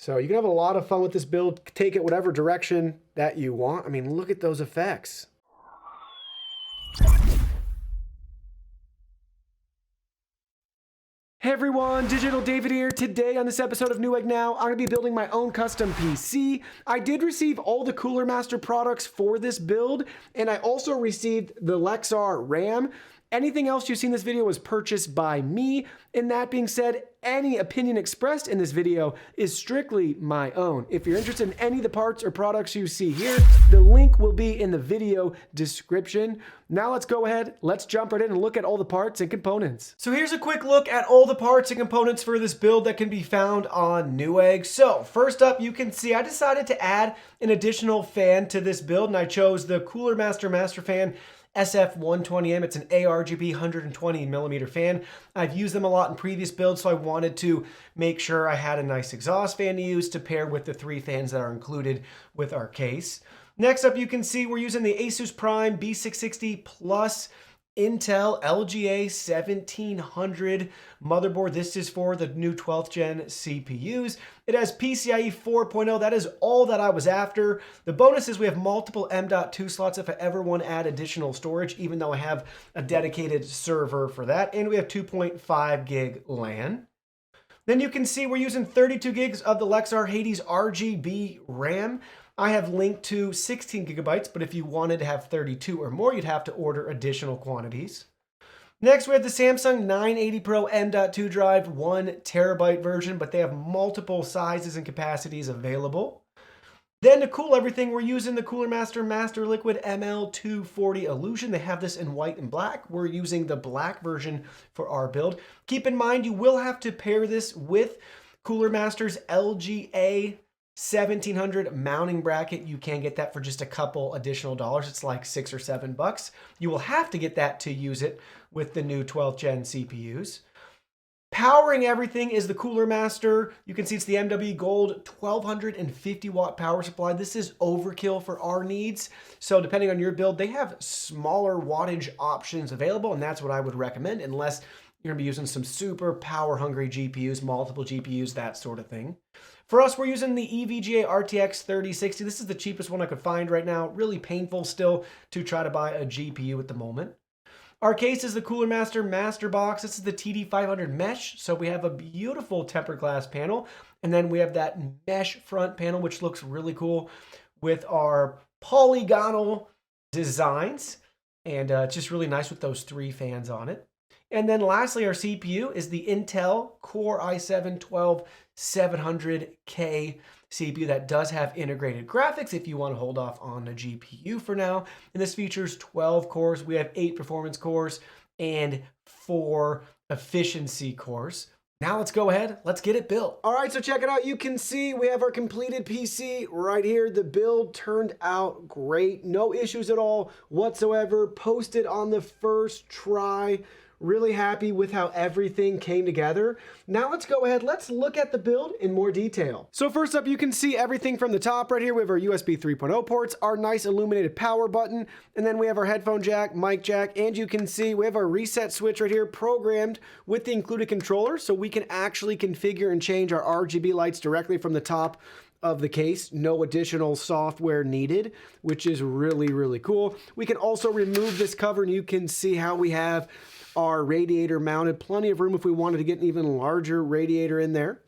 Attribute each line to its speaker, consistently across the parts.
Speaker 1: So you can have a lot of fun with this build. Take it whatever direction that you want. I mean, look at those effects. Hey everyone, Digital David here. Today on this episode of Newegg Now, I'm going to be building my own custom PC. I did receive all the Cooler Master products for this build, and I also received the Lexar RAM. Anything else you see in this video was purchased by me. And that being said, any opinion expressed in this video is strictly my own. If you're interested in any of the parts or products you see here, the link will be in the video description. Now let's go ahead, let's jump right in and look at all the parts and components. So here's a quick look at all the parts and components for this build that can be found on Newegg. So first up, you can see I decided to add an additional fan to this build, and I chose the Cooler Master Master Fan SF120M. It's an RGB 120mm fan. I've used them a lot in previous builds, so I wanted to make sure I had a nice exhaust fan to use to pair with the 3 fans that are included with our case. Next up, you can see we're using the Asus Prime B660 Plus Intel LGA 1700 motherboard. This is for the new 12th gen CPUs. It has PCIe 4.0. That is all that I was after. The bonus is we have multiple M.2 slots if I ever want to add additional storage, even though I have a dedicated server for that. And we have 2.5 gig LAN. Then you can see we're using 32 gigs of the Lexar Hades RGB RAM. I have linked to 16 gigabytes, but if you wanted to have 32 or more, you'd have to order additional quantities. Next, we have the Samsung 980 Pro M.2 drive, 1 terabyte version, but they have multiple sizes and capacities available. Then to cool everything, we're using the Cooler Master Master Liquid ML240 Illusion. They have this in white and black. We're using the black version for our build. Keep in mind, you will have to pair this with Cooler Master's LGA 1700 mounting bracket. You can get that for just a couple additional dollars. It's like $6 or $7. You will have to get that to use it with the new 12th gen CPUs. Powering everything is the Cooler Master. You can see it's the MW Gold 1250 watt power supply. This is overkill for our needs. So depending on your build, they have smaller wattage options available, and that's what I would recommend unless you're gonna be using some super power hungry GPUs, multiple GPUs, that sort of thing. For us, we're using the EVGA RTX 3060. This is the cheapest one I could find right now. Really painful still to try to buy a GPU at the moment. Our case is the Cooler Master Master Box. This is the TD500 mesh. So we have a beautiful tempered glass panel. And then we have that mesh front panel, which looks really cool with our polygonal designs. And it's just really nice with those 3 fans on it. And then lastly, our CPU is the Intel Core i7-12700K CPU that does have integrated graphics if you want to hold off on the GPU for now. And this features 12 cores. We have 8 performance cores and 4 efficiency cores. Now let's go ahead, let's get it built. All right, so check it out. You can see we have our completed PC right here. The build turned out great. No issues at all whatsoever. Posted on the first try. Really happy with how everything came together. Now let's go ahead, let's look at the build in more detail. So first up, you can see everything from the top right here. We have our USB 3.0 ports, our nice illuminated power button, and then we have our headphone jack, mic jack, and you can see we have our reset switch right here programmed with the included controller, so we can actually configure and change our RGB lights directly from the top of the case. No additional software needed, which is really, really cool. We can also remove this cover, and you can see how we have our radiator mounted. Plenty of room if we wanted to get an even larger radiator in there.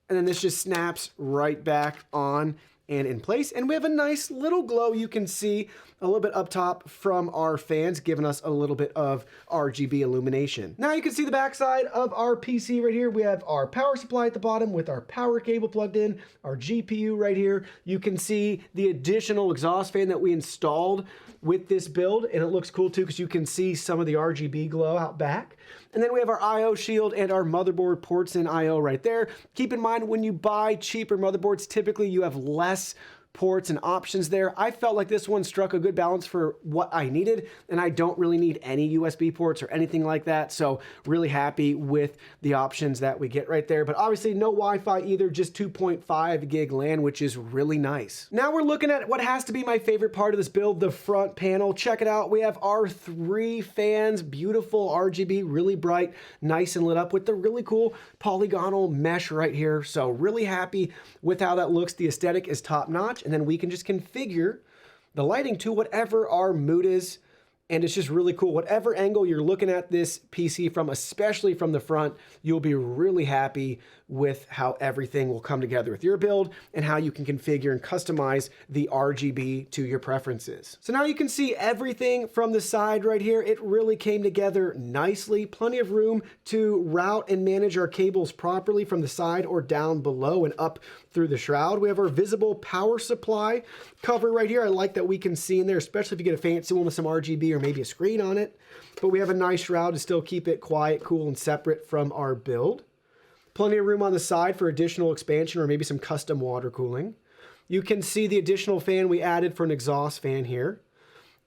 Speaker 1: And then this just snaps right back on and in place. And we have a nice little glow you can see a little bit up top from our fans, giving us a little bit of RGB illumination. Now you can see the backside of our PC right here. We have our power supply at the bottom with our power cable plugged in, our GPU right here. You can see the additional exhaust fan that we installed with this build, and it looks cool too because you can see some of the RGB glow out back. And then we have our I/O shield and our motherboard ports and I/O right there. Keep in mind, when you buy cheaper motherboards, typically you have less ports and options there. I felt like this one struck a good balance for what I needed, and I don't really need any USB ports or anything like that. So really happy with the options that we get right there. But obviously no Wi-Fi either, just 2.5 gig LAN, which is really nice. Now we're looking at what has to be my favorite part of this build, the front panel. Check it out. We have our 3 fans, beautiful RGB, really bright, nice and lit up with the really cool polygonal mesh right here. So really happy with how that looks. The aesthetic is top notch, and then we can just configure the lighting to whatever our mood is. And it's just really cool. Whatever angle you're looking at this PC from, especially from the front, you'll be really happy with how everything will come together with your build and how you can configure and customize the RGB to your preferences. So now you can see everything from the side right here. It really came together nicely. Plenty of room to route and manage our cables properly from the side or down below and up through the shroud. We have our visible power supply cover right here. I like that we can see in there, especially if you get a fancy one with some RGB or maybe a screen on it. But we have a nice shroud to still keep it quiet, cool, and separate from our build. Plenty of room on the side for additional expansion or maybe some custom water cooling. You can see the additional fan we added for an exhaust fan here.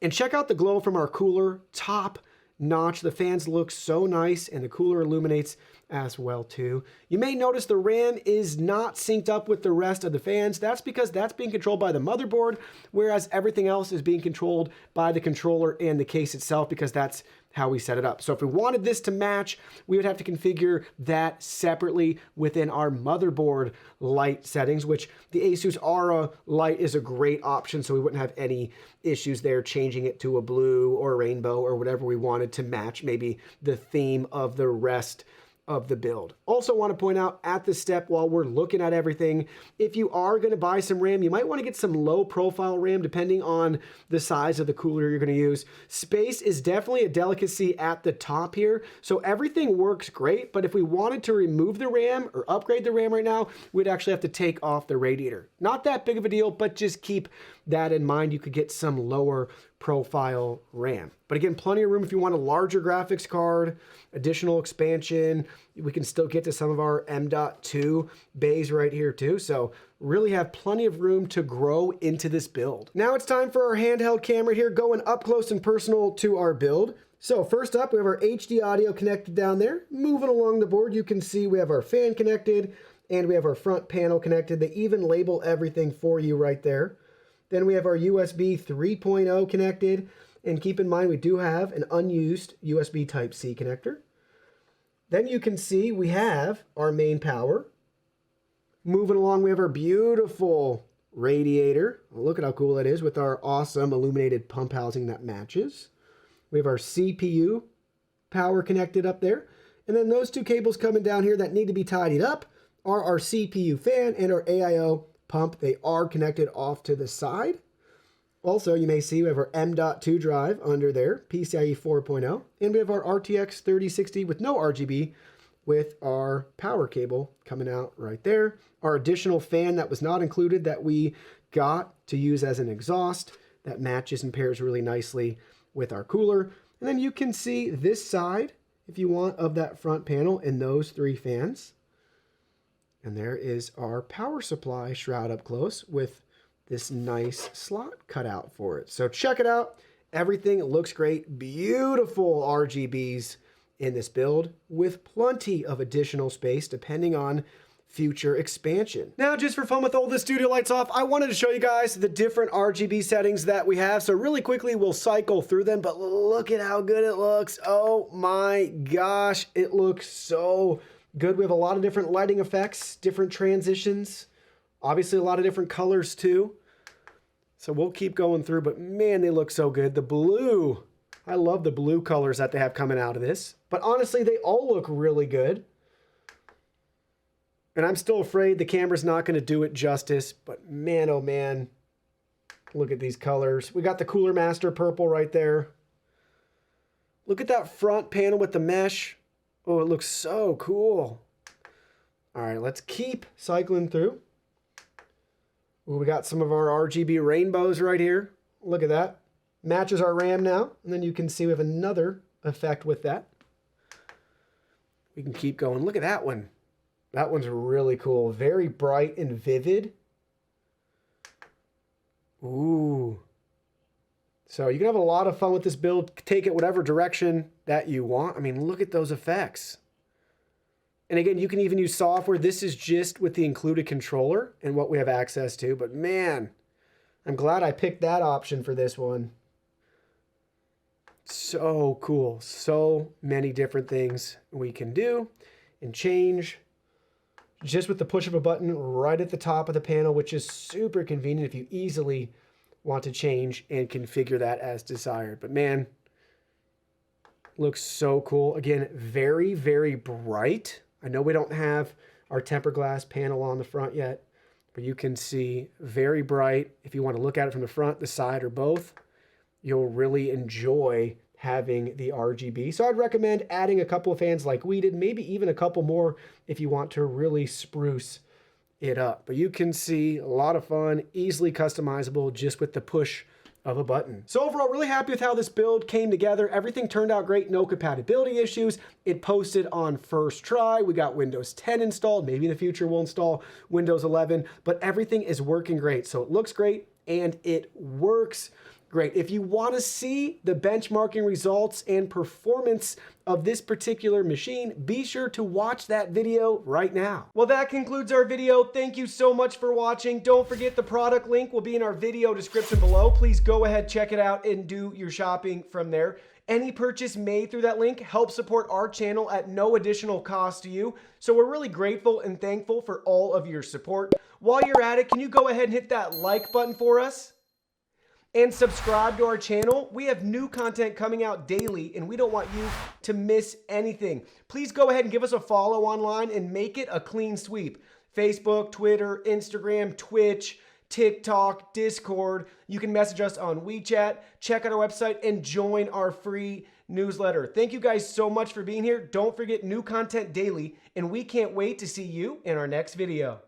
Speaker 1: And check out the glow from our cooler, top notch. The fans look so nice and the cooler illuminates as well too. You may notice the RAM is not synced up with the rest of the fans. That's because that's being controlled by the motherboard, whereas everything else is being controlled by the controller and the case itself, because that's how we set it up. So if we wanted this to match, we would have to configure that separately within our motherboard light settings, which the Asus Aura light is a great option, so we wouldn't have any issues there changing it to a blue or a rainbow or whatever we wanted to match maybe the theme of the rest of the build. Also want to point out at this step, while we're looking at everything, if you are going to buy some RAM, you might want to get some low profile RAM depending on the size of the cooler you're going to use. Space is definitely a delicacy at the top here, so everything works great, but if we wanted to remove the RAM or upgrade the RAM right now, we'd actually have to take off the radiator. Not that big of a deal, but just keep that in mind. You could get some lower profile RAM. But again, plenty of room if you want a larger graphics card, additional expansion. We can still get to some of our M.2 bays right here too. So really have plenty of room to grow into this build. Now it's time for our handheld camera here, going up close and personal to our build. So first up, we have our HD audio connected down there. Moving along the board, you can see we have our fan connected and we have our front panel connected. They even label everything for you right there. Then we have our USB 3.0 connected, and keep in mind we do have an unused USB Type-C connector. Then you can see we have our main power. Moving along, we have our beautiful radiator. Look at how cool that is with our awesome illuminated pump housing that matches. We have our CPU power connected up there. And then those two cables coming down here that need to be tidied up are our CPU fan and our AIO pump. They are connected off to the side. Also, you may see we have our M.2 drive under there, PCIe 4.0, and we have our RTX 3060 with no RGB with our power cable coming out right there. Our additional fan that was not included that we got to use as an exhaust that matches and pairs really nicely with our cooler. And then you can see this side, if you want, of that front panel and those 3 fans. And there is our power supply shroud up close with this nice slot cut out for it. So check it out. Everything looks great. Beautiful RGBs in this build with plenty of additional space depending on future expansion. Now, just for fun with all the studio lights off, I wanted to show you guys the different RGB settings that we have. So really quickly, we'll cycle through them, but look at how good it looks. Oh my gosh, it looks so good. We have a lot of different lighting effects, different transitions, obviously a lot of different colors too. So we'll keep going through, but man, they look so good. The blue, I love the blue colors that they have coming out of this, but honestly, they all look really good. And I'm still afraid the camera's not going to do it justice, but man, oh man, look at these colors. We got the Cooler Master purple right there. Look at that front panel with the mesh. Oh, it looks so cool. All right, let's keep cycling through. Ooh, we got some of our RGB rainbows right here. Look at that. Matches our RAM now. And then you can see we have another effect with that. We can keep going. Look at that one. That one's really cool. Very bright and vivid. Ooh. So you can have a lot of fun with this build. Take it whatever direction that you want. I mean, look at those effects. And again, you can even use software. This is just with the included controller and what we have access to. But man, I'm glad I picked that option for this one. So cool. So many different things we can do and change just with the push of a button right at the top of the panel, which is super convenient if you easily want to change and configure that as desired. But man, looks so cool. Again, very, very bright. I know we don't have our tempered glass panel on the front yet, but you can see very bright. If you want to look at it from the front, the side, or both, you'll really enjoy having the RGB. So I'd recommend adding a couple of fans like we did, maybe even a couple more if you want to really spruce it up. But you can see a lot of fun, easily customizable just with the push of a button. So overall, really happy with how this build came together. Everything turned out great, no compatibility issues. It posted on first try. We got Windows 10 installed. Maybe in the future we'll install Windows 11, but everything is working great. So it looks great and it works great. If you want to see the benchmarking results and performance of this particular machine, be sure to watch that video right now. Well, that concludes our video. Thank you so much for watching. Don't forget the product link will be in our video description below. Please go ahead, check it out, and do your shopping from there. Any purchase made through that link helps support our channel at no additional cost to you. So we're really grateful and thankful for all of your support. While you're at it, can you go ahead and hit that like button for us? And subscribe to our channel. We have new content coming out daily and we don't want you to miss anything. Please go ahead and give us a follow online and make it a clean sweep. Facebook, Twitter, Instagram, Twitch, TikTok, Discord. You can message us on WeChat, check out our website, and join our free newsletter. Thank you guys so much for being here. Don't forget new content daily, and we can't wait to see you in our next video.